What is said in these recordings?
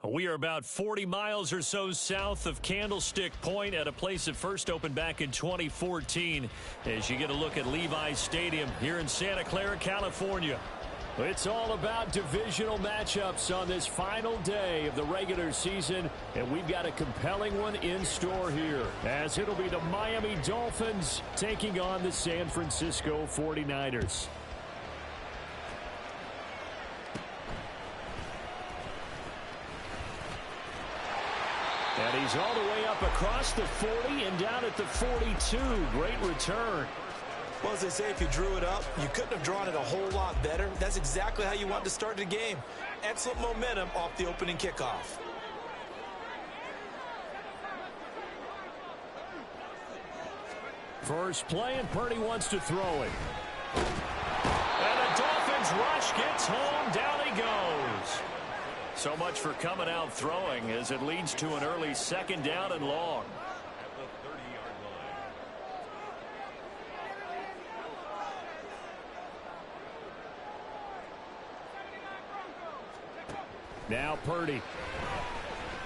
We are about 40 miles or so south of Candlestick Point at a place that first opened back in 2014 as you get a look at Levi's Stadium here in Santa Clara, California. It's all about divisional matchups on this final day of the regular season, and we've got a compelling one in store here, as it'll be the Miami Dolphins taking on the San Francisco 49ers. And he's all the way up across the 40 and down at the 42. Great return. Well, as they say, if you drew it up, you couldn't have drawn it a whole lot better. That's exactly how you want to start the game. Excellent momentum off the opening kickoff. First play, and Purdy wants to throw it. And the Dolphins rush gets home. Down he goes. So much for coming out throwing as it leads to an early second down and long. Now Purdy.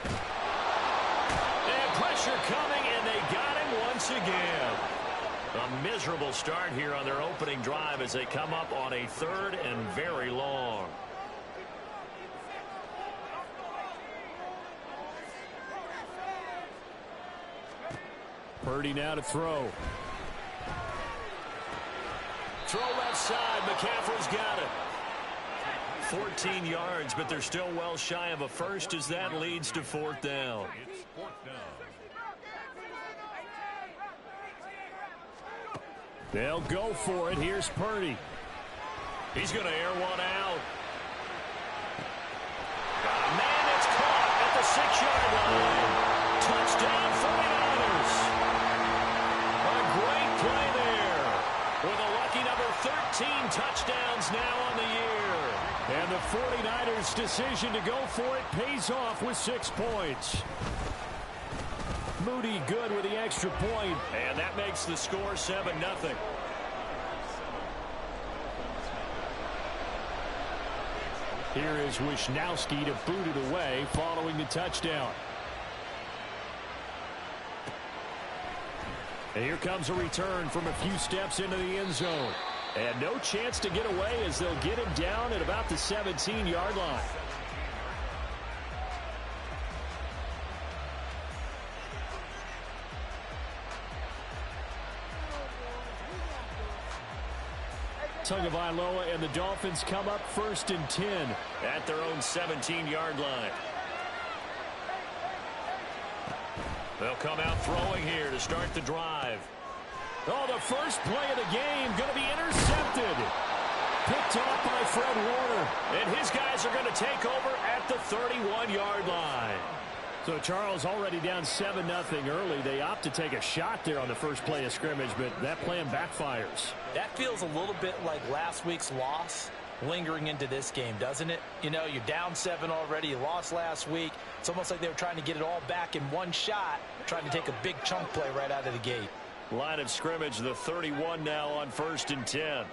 And pressure coming, and they got him once again. A miserable start here on their opening drive as they come up on a third and very long. Purdy now to throw. Throw left side. McCaffrey's got it. 14 yards, but they're still well shy of a first as that leads to fourth down. It's fourth down. They'll go for it. Here's Purdy. He's going to air one out. Got a man that's caught at the 6-yard line. Touchdown 49ers. A great play there. With a lucky number 13 touchdowns now on the year. And the 49ers' decision to go for it pays off with 6 points. Moody good with the extra point, and that makes the score 7-0. Here is Wisnowski to boot it away following the touchdown. And here comes a return from a few steps into the end zone. And no chance to get away as they'll get him down at about the 17-yard line. Tagovailoa and the Dolphins come up 1st and 10 at their own 17-yard line. They'll come out throwing here to start the drive. Oh, the first play of the game going to be intercepted. Picked off by Fred Warner. And his guys are going to take over at the 31-yard line. So Charles already down 7-0 early. They opt to take a shot there on the first play of scrimmage, but that plan backfires. That feels a little bit like last week's loss lingering into this game, doesn't it? You know, you're down 7 already. You lost last week. It's almost like they were trying to get it all back in one shot, trying to take a big chunk play right out of the gate. Line of scrimmage, the 31 now on 1st and 10.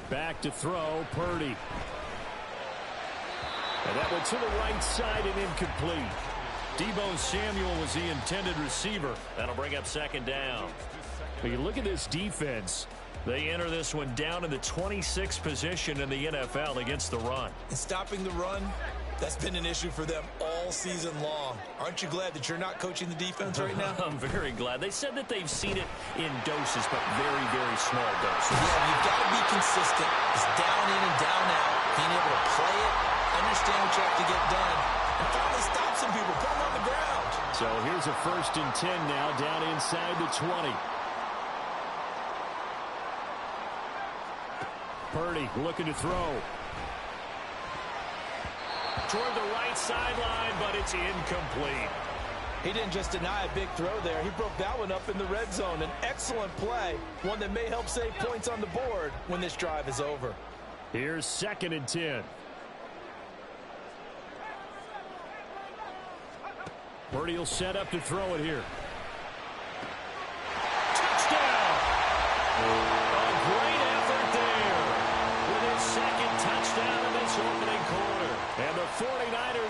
Back to throw, Purdy. And that went to the right side and incomplete. Deebo Samuel was the intended receiver. That'll bring up 2nd down. But you look at this defense. They enter this one down in the 26th position in the NFL against the run. And stopping the run, that's been an issue for them all season long. Aren't you glad that you're not coaching the defense right now? I'm very glad. They said that they've seen it in doses, but very, very small doses. Yeah, you've got to be consistent. It's down in and down out. Being able to play it, understand what you have to get done, and finally stop some people, put them on the ground. So here's a 1st and 10 now, down inside the 20. Purdy looking to throw. Toward the right sideline, but it's incomplete. He didn't just deny a big throw there. He broke that one up in the red zone. An excellent play, one that may help save points on the board when this drive is over. Here's 2nd and 10. Purdy will set up to throw it here. Touchdown! A great effort there with his 2nd touchdown in this opening quarter. And the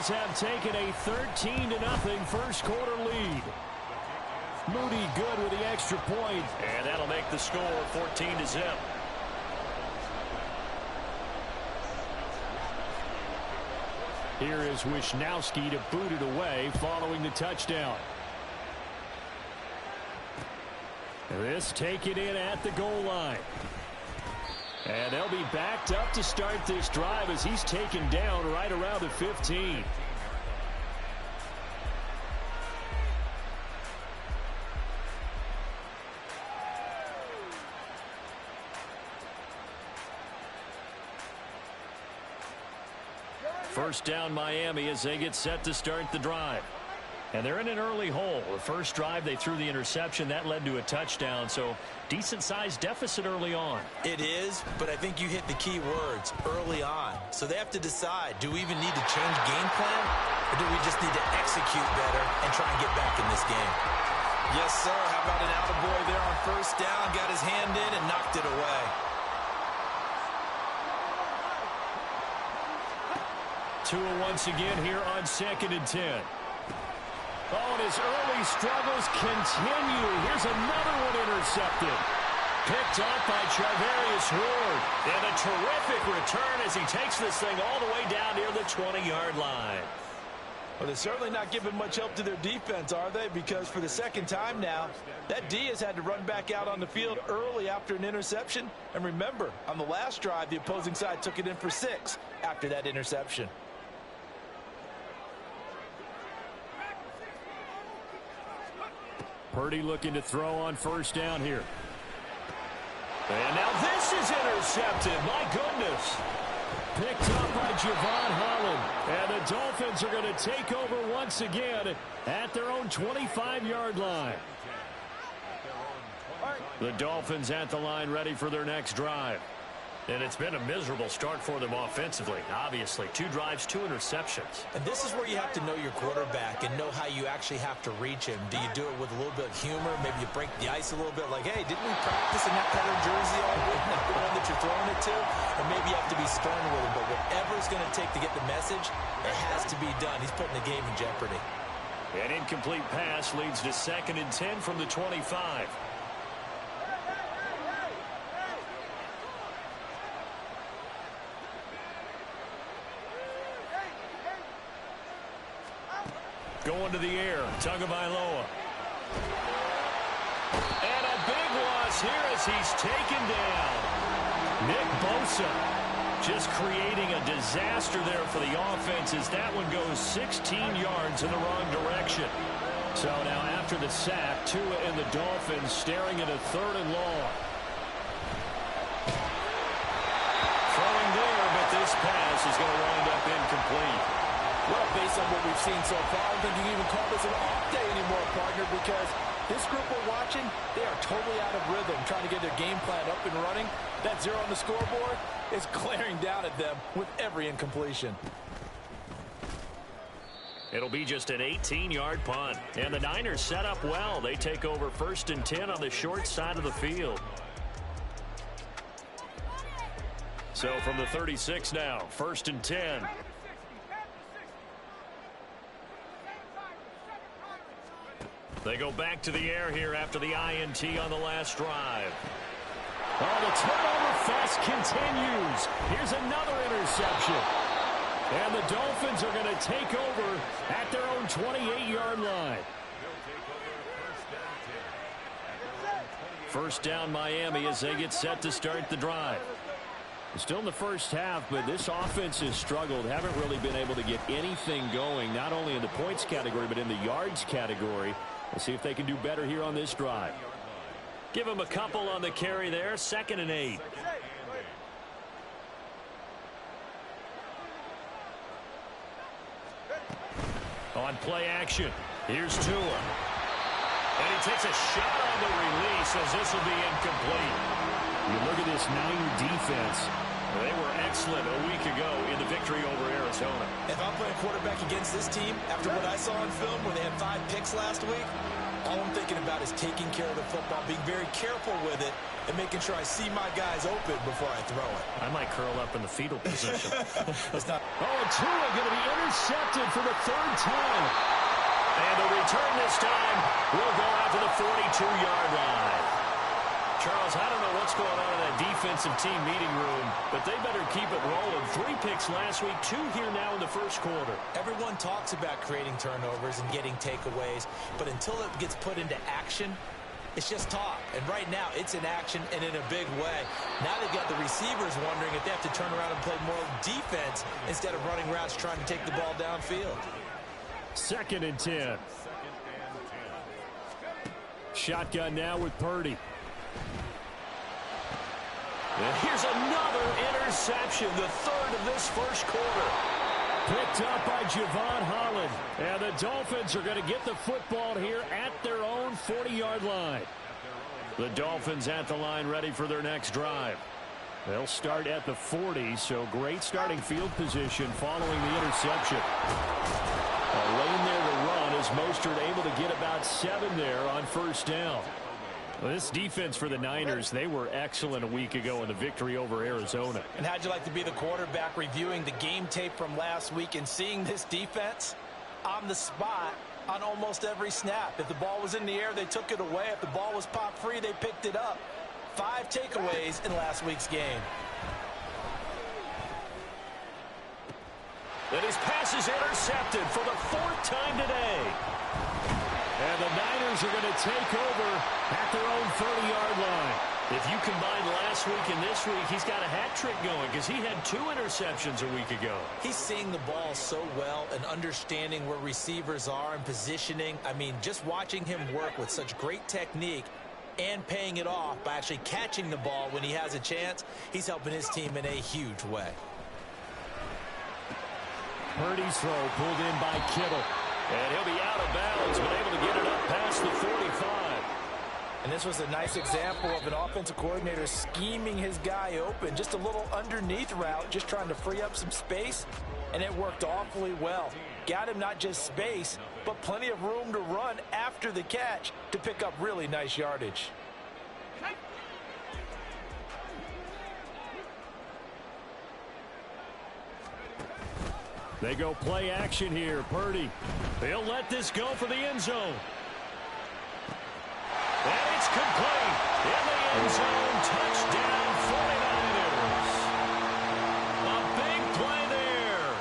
Tigers have taken a 13-0 first quarter lead. Moody good with the extra point. And that'll make the score 14-0. Here is Wisnowski to boot it away following the touchdown. This taken in at the goal line. And they'll be backed up to start this drive as he's taken down right around the 15. First down Miami as they get set to start the drive. And they're in an early hole. The first drive they threw the interception. That led to a touchdown. So decent-sized deficit early on. It is, but I think you hit the key words, early on. So they have to decide, do we even need to change game plan? Or do we just need to execute better and try and get back in this game? Yes, sir. How about an attaboy there on first down? Got his hand in and knocked it away. Tua once again here on 2nd and 10. Oh, and his early struggles continue. Here's another one intercepted. Picked up by Charvarius Ward. And a terrific return as he takes this thing all the way down near the 20-yard line. Well, they're certainly not giving much help to their defense, are they? Because for the second time now, that D has had to run back out on the field early after an interception. And remember, on the last drive, the opposing side took it in for 6 after that interception. Purdy looking to throw on first down here. And now this is intercepted. My goodness. Picked up by Javon Holland. And the Dolphins are going to take over once again at their own 25-yard line. The Dolphins at the line ready for their next drive. And it's been a miserable start for them offensively. Obviously, 2 drives, 2 interceptions. And this is where you have to know your quarterback and know how you actually have to reach him. Do you do it with a little bit of humor? Maybe you break the ice a little bit like, hey, didn't we practice in that color jersey all week? Not the one that you're throwing it to? And maybe you have to be stern with him. But whatever it's going to take to get the message, it has to be done. He's putting the game in jeopardy. An incomplete pass leads to 2nd and 10 from the 25. Going to the air, Tagovailoa. And a big loss here as he's taken down. Nick Bosa just creating a disaster there for the offense as that one goes 16 yards in the wrong direction. So now after the sack, Tua and the Dolphins staring at a 3rd and long. Throwing there, but this pass is going to wind up incomplete. Well, based on what we've seen so far, I don't think you can even call this an off day anymore, partner, because this group we're watching, they are totally out of rhythm, trying to get their game plan up and running. That 0 on the scoreboard is glaring down at them with every incompletion. It'll be just an 18-yard punt. And the Niners set up well. They take over 1st and 10 on the short side of the field. So from the 36 now, 1st and 10. They go back to the air here after the INT on the last drive. Oh, the turnover fest continues. Here's another interception. And the Dolphins are going to take over at their own 28-yard line. First down Miami as they get set to start the drive. Still in the first half, but this offense has struggled. Haven't really been able to get anything going, not only in the points category, but in the yards category. We'll see if they can do better here on this drive. Give them a couple on the carry there. 2nd and 8. On play action, here's Tua. And he takes a shot on the release as this will be incomplete. You look at this Niner defense. They were excellent a week ago in the victory over Arizona. If I'm playing quarterback against this team, after what I saw on film where they had 5 picks last week, All I'm thinking about is taking care of the football, being very careful with it, and making sure I see my guys open before I throw it. I might curl up in the fetal position. It's not. Oh, and Tua going to be intercepted for the third time. And the return this time will go out to the 42-yard line. Charles, I don't know what's going on in that defensive team meeting room, but they better keep it rolling. 3 picks last week, 2 here now in the first quarter. Everyone talks about creating turnovers and getting takeaways, but until it gets put into action, it's just talk. And right now, it's in action and in a big way. Now they've got the receivers wondering if they have to turn around and play more defense instead of running routes trying to take the ball downfield. 2nd and 10. Shotgun now with Purdy. And here's another interception, the 3rd of this first quarter. Picked up by Javon Holland. And the Dolphins are going to get the football here at their own 40-yard line. The Dolphins at the line ready for their next drive. They'll start at the 40, so great starting field position following the interception. A lane there to run as Mostert able to get about 7 there on first down. Well, this defense for the Niners, they were excellent a week ago in the victory over Arizona. And how'd you like to be the quarterback reviewing the game tape from last week and seeing this defense on the spot on almost every snap? If the ball was in the air, they took it away. If the ball was pop free, they picked it up. 5 takeaways in last week's game. And his pass is intercepted for the 4th time today. And the Niners are going to take over at their own 30-yard line. If you combine last week and this week, he's got a hat trick going because he had 2 interceptions a week ago. He's seeing the ball so well and understanding where receivers are and positioning. I mean, just watching him work with such great technique and paying it off by actually catching the ball when he has a chance, he's helping his team in a huge way. Purdy's throw pulled in by Kittle. And he'll be out of bounds, but able to get it up past the 45. And this was a nice example of an offensive coordinator scheming his guy open. Just a little underneath route, just trying to free up some space, and it worked awfully well. Got him not just space, but plenty of room to run after the catch to pick up really nice yardage. They go play action here. Purdy. They'll let this go for the end zone. And it's complete. In the end zone. Touchdown 49ers. A big play there.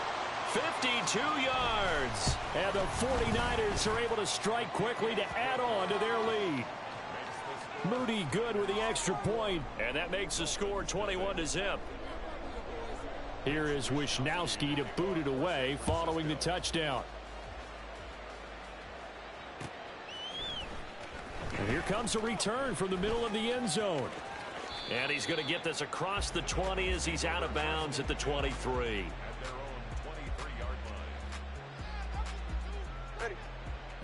52 yards. And the 49ers are able to strike quickly to add on to their lead. Moody good with the extra point. And that makes the score 21-0. Here is Wisnowski to boot it away following the touchdown. And here comes a return from the middle of the end zone. And he's going to get this across the 20 as he's out of bounds at the 23.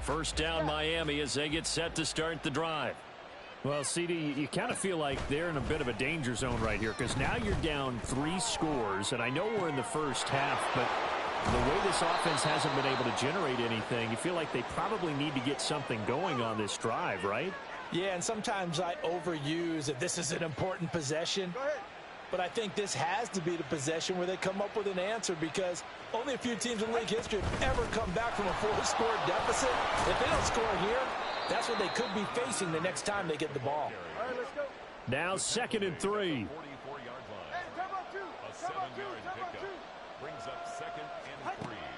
First down Miami as they get set to start the drive. Well, CD, you kind of feel like they're in a bit of a danger zone right here because now you're down 3 scores, and I know we're in the first half, but the way this offense hasn't been able to generate anything, you feel like they probably need to get something going on this drive, right? Yeah, and sometimes I overuse that this is an important possession, but I think this has to be the possession where they come up with an answer because only a few teams in league history have ever come back from a 4-score deficit. If they don't score here, that's what they could be facing the next time they get the ball. All right, let's go. Now 2nd and 3.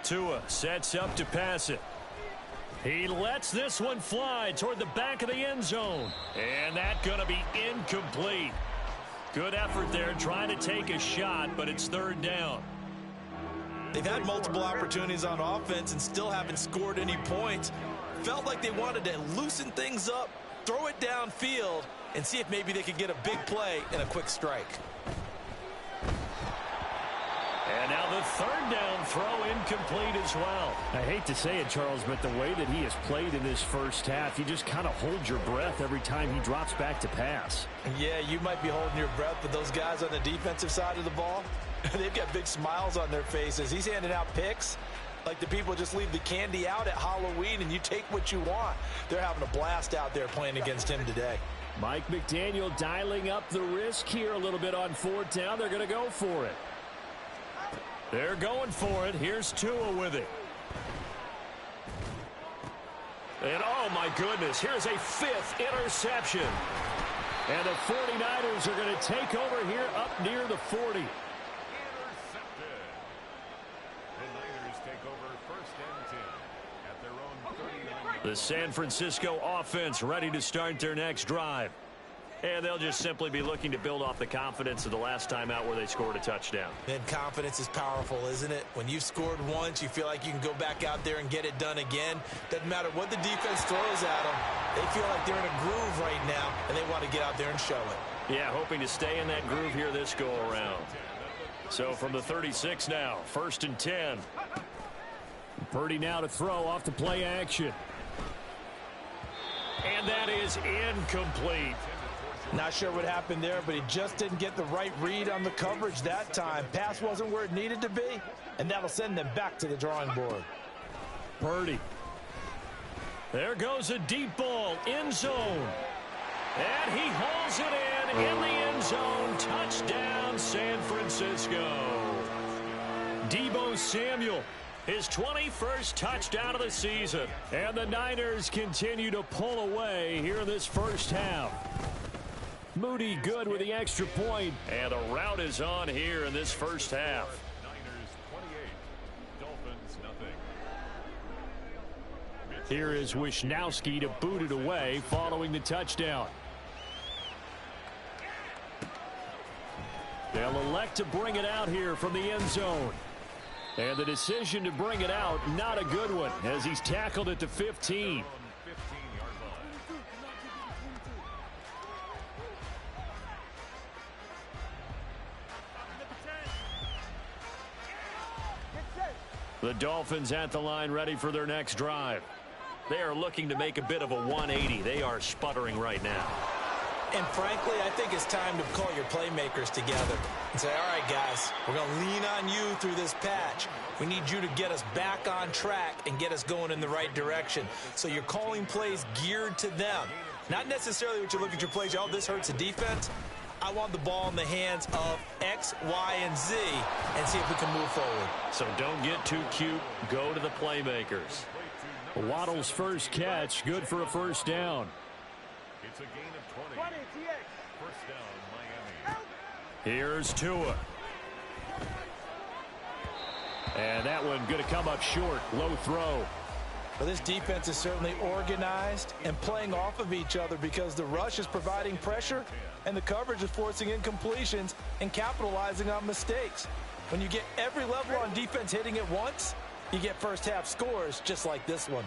Tua sets up to pass it. He lets this one fly toward the back of the end zone. And that's going to be incomplete. Good effort there trying to take a shot, but it's 3rd down. They've had multiple opportunities on offense and still haven't scored any points. Felt like they wanted to loosen things up, throw it downfield, and see if maybe they could get a big play and a quick strike. And now the 3rd down throw incomplete as well. I hate to say it, Charles, but the way that he has played in this first half, you just kind of hold your breath every time he drops back to pass. Yeah, you might be holding your breath, but those guys on the defensive side of the ball, they've got big smiles on their faces. He's handing out picks, Like the people just leave the candy out at Halloween and you take what you want. They're having a blast out there playing against him today. Mike McDaniel dialing up the risk here a little bit on fourth down. They're going to go for it. They're going for it. Here's Tua with it. And oh my goodness, here's a fifth interception. And the 49ers are going to take over here up near the 40. Intercepted. The Niners take over first and 10 at their own 39. The San Francisco offense ready to start their next drive. And they'll just simply be looking to build off the confidence of the last time out where they scored a touchdown. And confidence is powerful, isn't it? When you've scored once, you feel like you can go back out there and get it done again. Doesn't matter what the defense throws at them. They feel like they're in a groove right now, and they want to get out there and show it. Yeah, hoping to stay in that groove here this go-around. So from the 36 now, first and 10. Purdy now to throw off the play action. And that is incomplete. Not sure what happened there, but he just didn't get the right read on the coverage that time. Pass wasn't where it needed to be, and that'll send them back to the drawing board. Purdy. There goes a deep ball, end zone. And he hauls it in the end zone. Touchdown, San Francisco. Deebo Samuel, his 21st touchdown of the season. And the Niners continue to pull away here in this first half. Moody good with the extra point. And the route is on here in this first half. Niners 28, Dolphins nothing. Here is Wisnowski to boot it away following the touchdown. They'll elect to bring it out here from the end zone. And the decision to bring it out, not a good one, as he's tackled at the 15. The Dolphins at the line ready for their next drive. They are looking to make a bit of a 180. They are sputtering right now. And frankly, I think it's time to call your playmakers together and say, all right, guys, we're going to lean on you through this patch. We need you to get us back on track and get us going in the right direction. So you're calling plays geared to them. Not necessarily what you look at your plays, oh, this hurts the defense. I want the ball in the hands of X, Y, and Z and see if we can move forward. So don't get too cute. Go to the playmakers. Waddle's first catch, good for a first down. It's a gain of 20. First down, Miami. Here's Tua. And that one going to come up short. Low throw. Well, this defense is certainly organized and playing off of each other because the rush is providing pressure and the coverage is forcing incompletions and capitalizing on mistakes. When you get every level on defense hitting at once, you get first half scores just like this one.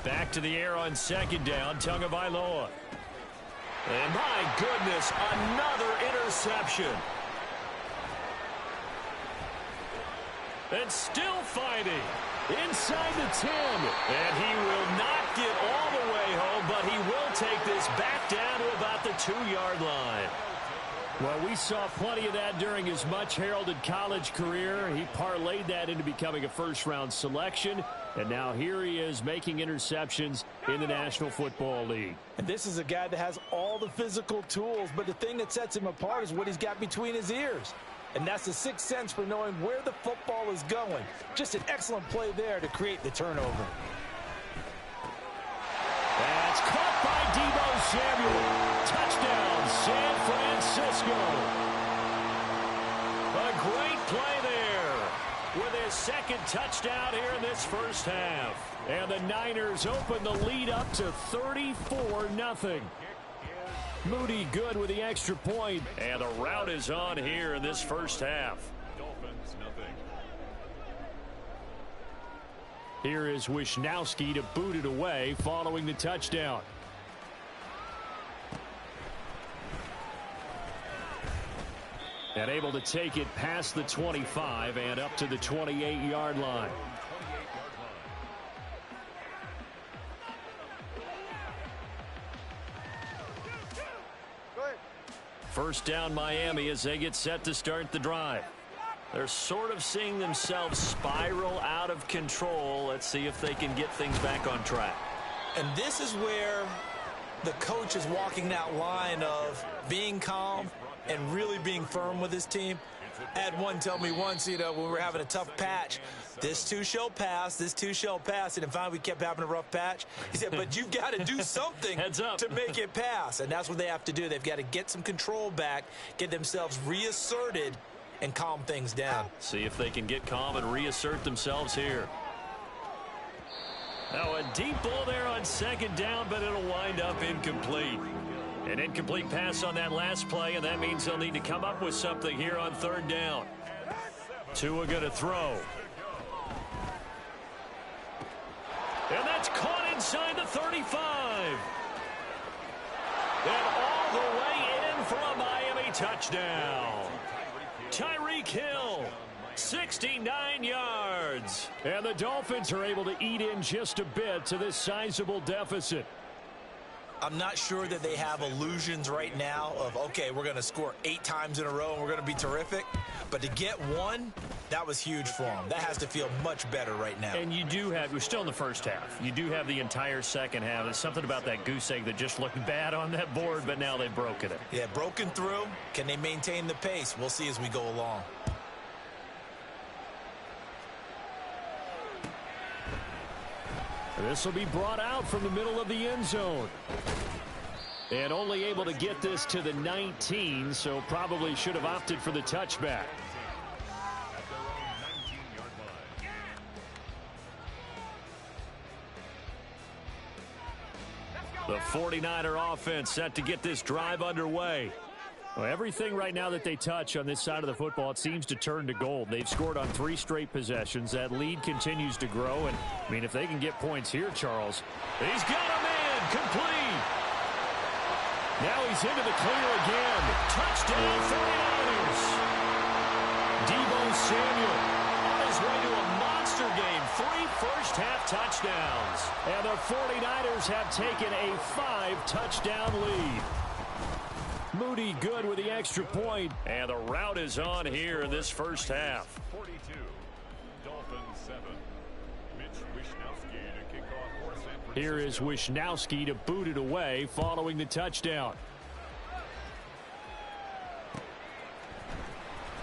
Back to the air on second down, Tagovailoa. And my goodness, another interception. And still fighting. Inside the 10. And he will not get all the way home, but he will take this back down to about the 2-yard line. Well, we saw plenty of that during his much-heralded college career. He parlayed that into becoming a first-round selection. And now here he is making interceptions in the National Football League. And this is a guy that has all the physical tools, but the thing that sets him apart is what he's got between his ears. And that's the sixth sense for knowing where the football is going. Just an excellent play there to create the turnover. That's caught by Deebo Samuel. Touchdown, San Francisco. A great play there with his second touchdown here in this first half. And the Niners open the lead up to 34-0. Moody good with the extra point. And the route is on here in this first half. Dolphins nothing. Here is Wisnowski to boot it away following the touchdown. And able to take it past the 25 and up to the 28-yard line. First down Miami as they get set to start the drive. They're sort of seeing themselves spiral out of control. Let's see if they can get things back on track. And this is where the coach is walking that line of being calm and really being firm with his team. I had one tell me once, when we were having a tough patch, this too shall pass, this too shall pass. And then finally we kept having a rough patch. He said, but you've got to do something Heads up. to make it pass. And that's what they have to do. They've got to get some control back, get themselves reasserted, and calm things down. See if they can get calm and reassert themselves here. Now a deep ball there on second down, but it'll wind up incomplete. An incomplete pass on that last play, and that means they'll need to come up with something here on third down. Tua going to throw. And that's caught inside the 35. And all the way in for a Miami touchdown. Tyreek Hill, 69 yards. And the Dolphins are able to eat in just a bit to this sizable deficit. I'm not sure that they have illusions right now of, okay, we're going to score 8 times in a row and we're going to be terrific. But to get one, that was huge for them. That has to feel much better right now. And you do have, we're still in the first half. You do have the entire second half. There's something about that goose egg that just looked bad on that board, but now they've broken it. Yeah, broken through. Can they maintain the pace? We'll see as we go along. This will be brought out from the middle of the end zone. And only able to get this to the 19, so probably should have opted for the touchback. The 49er offense set to get this drive underway. Well, everything right now that they touch on this side of the football, it seems to turn to gold. They've scored on 3 straight possessions. That lead continues to grow. And, I mean, if they can get points here, Charles. He's got a man complete. Now he's into the clear again. Touchdown 49ers. Deebo Samuel on his way to a monster game. 3 first-half touchdowns. And the 49ers have taken a 5-touchdown lead. Moody good with the extra point. And the route is on here in this first half. 42, Dolphins 7. Mitch Wishnowsky to kick off for San Francisco. Here is Wishnowsky to boot it away following the touchdown.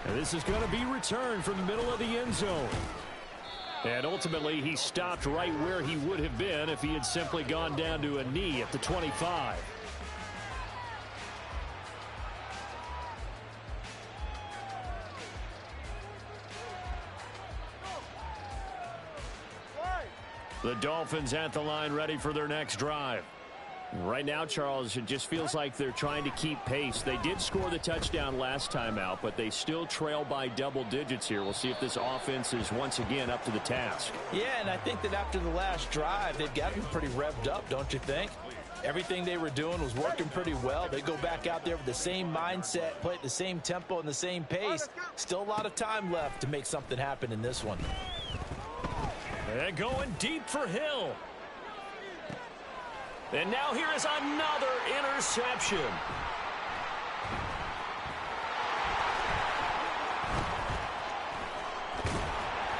And this is going to be returned from the middle of the end zone. And ultimately, he stopped right where he would have been if he had simply gone down to a knee at the 25. The Dolphins at the line, ready for their next drive. Right now, Charles, it just feels like they're trying to keep pace. They did score the touchdown last time out, but they still trail by double digits here. We'll see if this offense is once again up to the task. Yeah, and I think that after the last drive, they've got to be pretty revved up, don't you think? Everything they were doing was working pretty well. They go back out there with the same mindset, play at the same tempo and the same pace. Still a lot of time left to make something happen in this one. And going deep for Hill. And now here is another interception.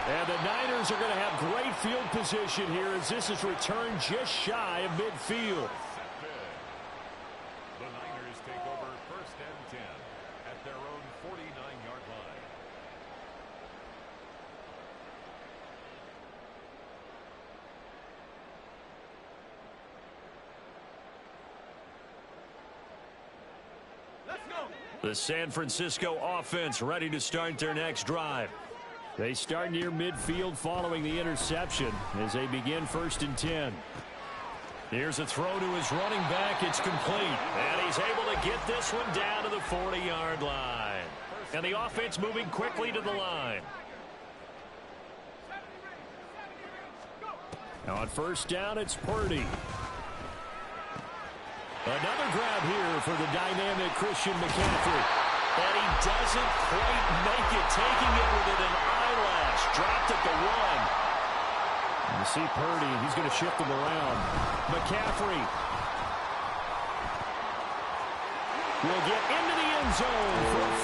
And the Niners are going to have great field position here as this is returned just shy of midfield. The Niners take over first and 10 at their own 49-yard line. The San Francisco offense ready to start their next drive. They start near midfield following the interception as they begin first and 10. Here's a throw to his running back. It's complete. And he's able to get this one down to the 40-yard line. And the offense moving quickly to the line. Now on first down, it's Purdy. Another grab here for the dynamic Christian McCaffrey. And he doesn't quite make it, taking it within an eyelash. Dropped at the 1. You see Purdy, he's going to shift them around. McCaffrey will get into the end zone for a